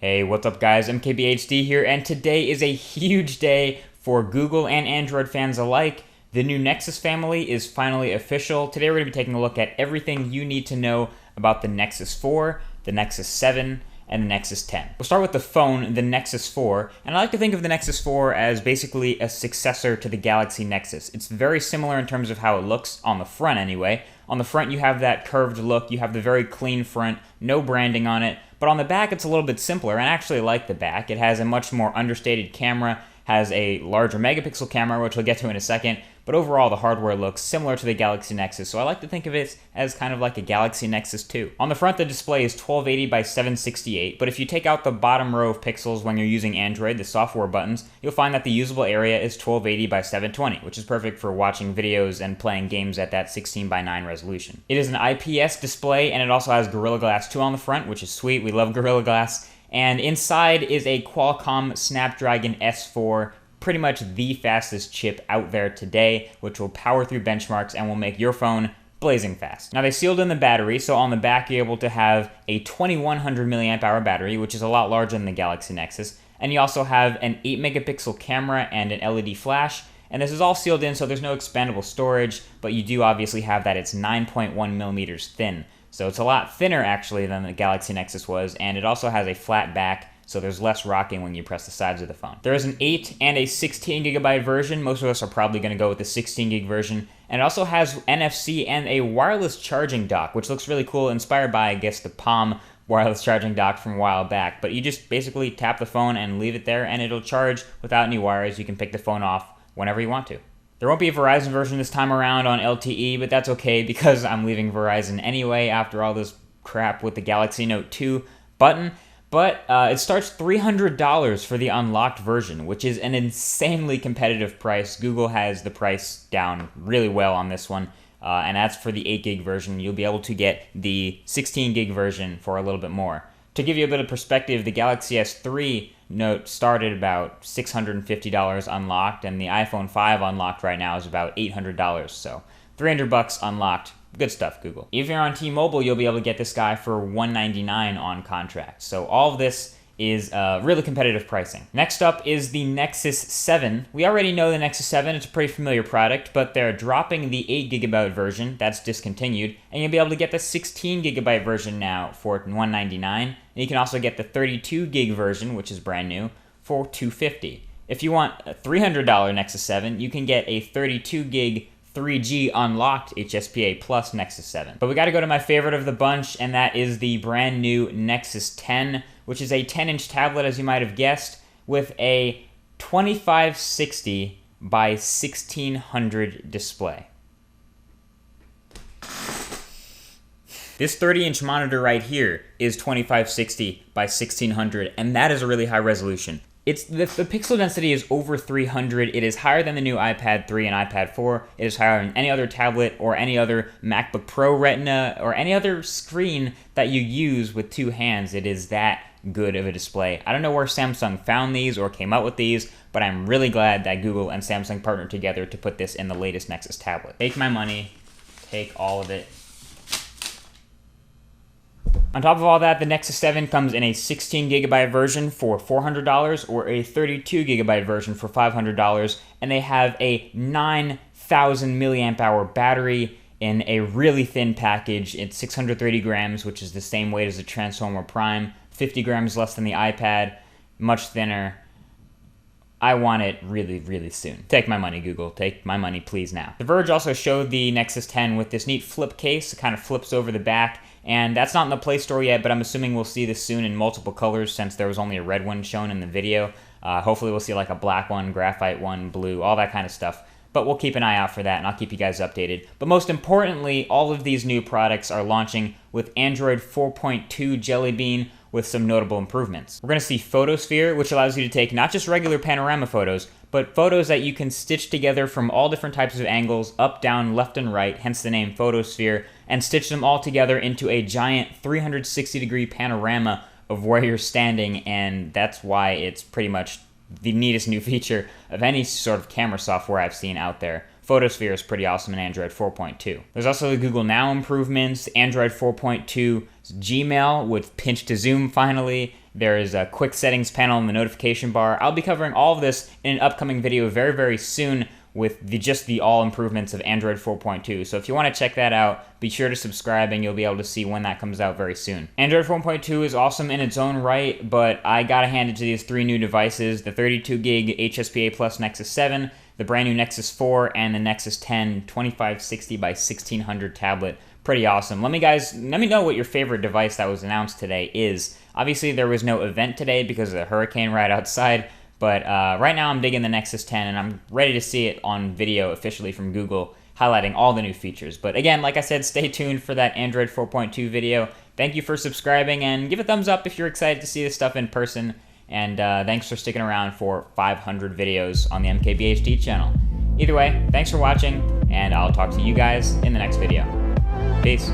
Hey, what's up guys, MKBHD here, and today is a huge day for Google and Android fans alike. The new Nexus family is finally official. Today we're going to be taking a look at everything you need to know about the Nexus 4, the Nexus 7, and the Nexus 10. We'll start with the phone, the Nexus 4, and I like to think of the Nexus 4 as basically a successor to the Galaxy Nexus. It's very similar in terms of how it looks, on the front anyway. On the front you have that curved look, you have the very clean front, no branding on it, but on the back it's a little bit simpler, and I actually like the back. It has a much more understated camera, has a larger megapixel camera, which we'll get to in a second, but overall the hardware looks similar to the Galaxy Nexus, so I like to think of it as kind of like a Galaxy Nexus 2. On the front, the display is 1280 by 768, but if you take out the bottom row of pixels when you're using Android, the software buttons, you'll find that the usable area is 1280 by 720, which is perfect for watching videos and playing games at that 16 by 9 resolution. It is an IPS display, and it also has Gorilla Glass 2 on the front, which is sweet. We love Gorilla Glass. And inside is a Qualcomm Snapdragon S4, pretty much the fastest chip out there today, which will power through benchmarks and will make your phone blazing fast. Now they sealed in the battery, so on the back you're able to have a 2100 milliamp hour battery, which is a lot larger than the Galaxy Nexus, and you also have an 8 megapixel camera and an LED flash, and this is all sealed in so there's no expandable storage, but you do obviously have that it's 9.1 millimeters thin. So it's a lot thinner actually than the Galaxy Nexus was, and it also has a flat back, so there's less rocking when you press the sides of the phone. There is an 8 and a 16 gigabyte version. Most of us are probably going to go with the 16 gig version. And it also has NFC and a wireless charging dock, which looks really cool, inspired by, I guess, the Palm wireless charging dock from a while back. But you just basically tap the phone and leave it there, and it'll charge without any wires. You can pick the phone off whenever you want to. There won't be a Verizon version this time around on LTE, but that's okay because I'm leaving Verizon anyway after all this crap with the Galaxy Note 2 button. But it starts $300 for the unlocked version, which is an insanely competitive price. Google has the price down really well on this one, and that's for the 8 gig version. You'll be able to get the 16 gig version for a little bit more. To give you a bit of perspective, the Galaxy S3 Note started about $650 unlocked, and the iPhone 5 unlocked right now is about $800, so $300 unlocked. Good stuff, Google. If you're on T-Mobile, you'll be able to get this guy for $199 on contract. So all of this is really competitive pricing. Next up is the Nexus 7. We already know the Nexus 7, it's a pretty familiar product, but they're dropping the 8 gigabyte version, that's discontinued, and you'll be able to get the 16 gigabyte version now for $199, and you can also get the 32 gig version, which is brand new, for $250. If you want a $300 Nexus 7, you can get a 32 gig 3G unlocked HSPA Plus Nexus 7. But we gotta go to my favorite of the bunch, and that is the brand new Nexus 10, which is a 10-inch tablet, as you might have guessed, with a 2560 by 1600 display. This 30-inch monitor right here is 2560 by 1600, and that is a really high resolution. The pixel density is over 300. It is higher than the new iPad 3 and iPad 4. It is higher than any other tablet or any other MacBook Pro Retina or any other screen that you use with two hands. It is that good of a display. I don't know where Samsung found these or came up with these, but I'm really glad that Google and Samsung partnered together to put this in the latest Nexus tablet. Take my money. Take all of it. On top of all that, the Nexus 7 comes in a 16 gigabyte version for $400 or a 32 gigabyte version for $500, and they have a 9,000 milliamp hour battery in a really thin package. It's 630 grams, which is the same weight as the Transformer Prime, 50 grams less than the iPad, much thinner. I want it really, really soon. Take my money, Google. Take my money, please, now. The Verge also showed the Nexus 10 with this neat flip case. It kind of flips over the back, and that's not in the Play Store yet, but I'm assuming we'll see this soon in multiple colors since there was only a red one shown in the video. Hopefully we'll see like a black one, graphite one, blue, all that kind of stuff. But we'll keep an eye out for that, and I'll keep you guys updated. But most importantly, all of these new products are launching with Android 4.2 Jelly Bean with some notable improvements. We're going to see Photosphere, which allows you to take not just regular panorama photos, but photos that you can stitch together from all different types of angles, up, down, left, and right, hence the name Photosphere, and stitch them all together into a giant 360-degree panorama of where you're standing, and that's why it's pretty much the neatest new feature of any sort of camera software I've seen out there. Photosphere is pretty awesome in Android 4.2. There's also the Google Now improvements, Android 4.2 Gmail with pinch to zoom finally. There is a quick settings panel in the notification bar. I'll be covering all of this in an upcoming video very, very soon with just the all improvements of Android 4.2. So if you want to check that out, be sure to subscribe and you'll be able to see when that comes out very soon. Android 4.2 is awesome in its own right, but I gotta hand it to these 3 new devices: the 32 gig HSPA Plus Nexus 7, the brand new Nexus 4, and the Nexus 10 2560 by 1600 tablet. Pretty awesome. Let me know what your favorite device that was announced today is. Obviously, there was no event today because of the hurricane right outside, but right now I'm digging the Nexus 10, and I'm ready to see it on video officially from Google, highlighting all the new features. But again, like I said, stay tuned for that Android 4.2 video. Thank you for subscribing, and give a thumbs up if you're excited to see this stuff in person. And thanks for sticking around for 500 videos on the MKBHD channel. Either way, thanks for watching, and I'll talk to you guys in the next video. Peace.